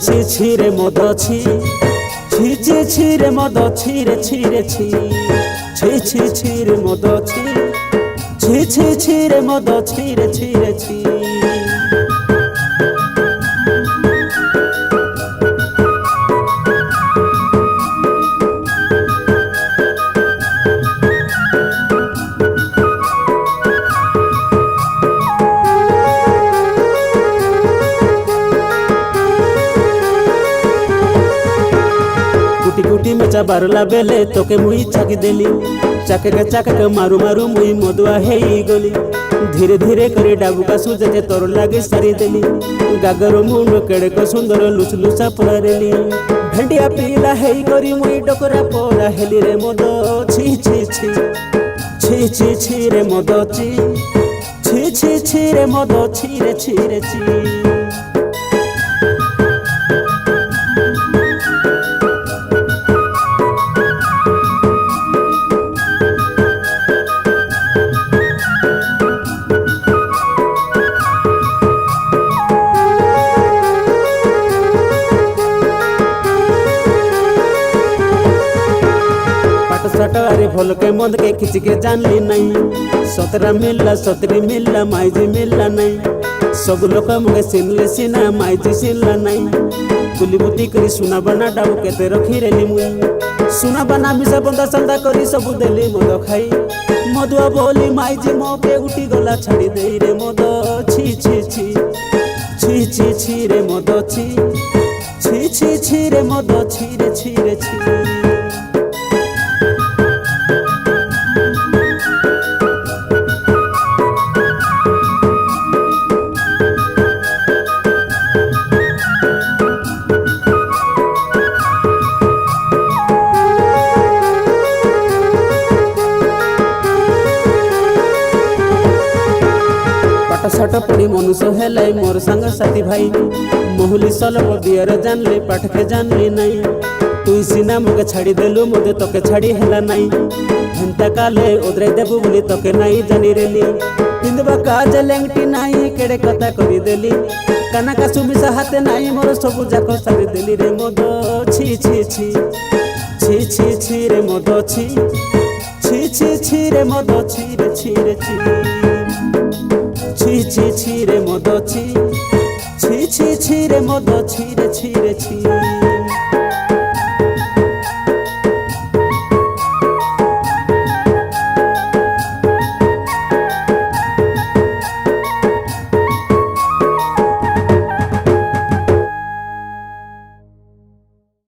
ছি ছি রে মদ ছি ছি ছি ছি রে মদ ছি রে ছি রে ছি ছি ছি ছি রে মদ ছি ছি ছি ছি রে মদ ছি রে ছি রে ছি कुटी कुटी मेचा बारला बेले तोके मुई चाकी देली चाके मारू मारू मुई मदुआ हेई गली धीरे धीरे करे डाबुका सुजे के तोर लागे सारी देली गागर मुंड केड़े को सुंदर लुच लुचा पड़ारेली भेंडिया पीला हेई करी मुई डोकरा पोरा हेली रे मद छी छी छी छी छी छी रे मद छी छी छी छी रे मद छी रे छी रे छी सटवारी भोल के मंद के खिंच के जानली नहीं सतरा मिलला सतरी मिलला माइजी मिलला नहीं सब लोग मुझे सिनले सिना माइजी सिनला नहीं कुली बुद्धि करी सुना बना डाबू केते रखी रेली मुई सुना बना मिसा बंदा संदा करी सब देली मद खाई मदुआ बोली माइजी मो पे उठी गला छाड़ी दे रे मद छी छी छी छी छी छी रे मद छी छी छी छी रे मद छी रे छी रे छी सट पड़ी मनुष्य हेलै मोर संग साथी भाई मोहली सलप बियर जानले पाठ के जानली नहीं तुई सीना मुके छाड़ी देलु मुदे तोके छाड़ी हेला नहीं हेंता काले ओदरे देबु बोली तोके नहीं जानी रेली हिंदबा काज लेंगटी नहीं केड़े कथा करी देली काना का सुमिसा हाथे नहीं मोर सब जाको सारी देली रे मद छी छी छी छी छी छी रे मद छी छी छी छी रे मद छी रे छी रे छी छी छी छी रे मद छी छी छी छी रे मद छी रे छी रे छी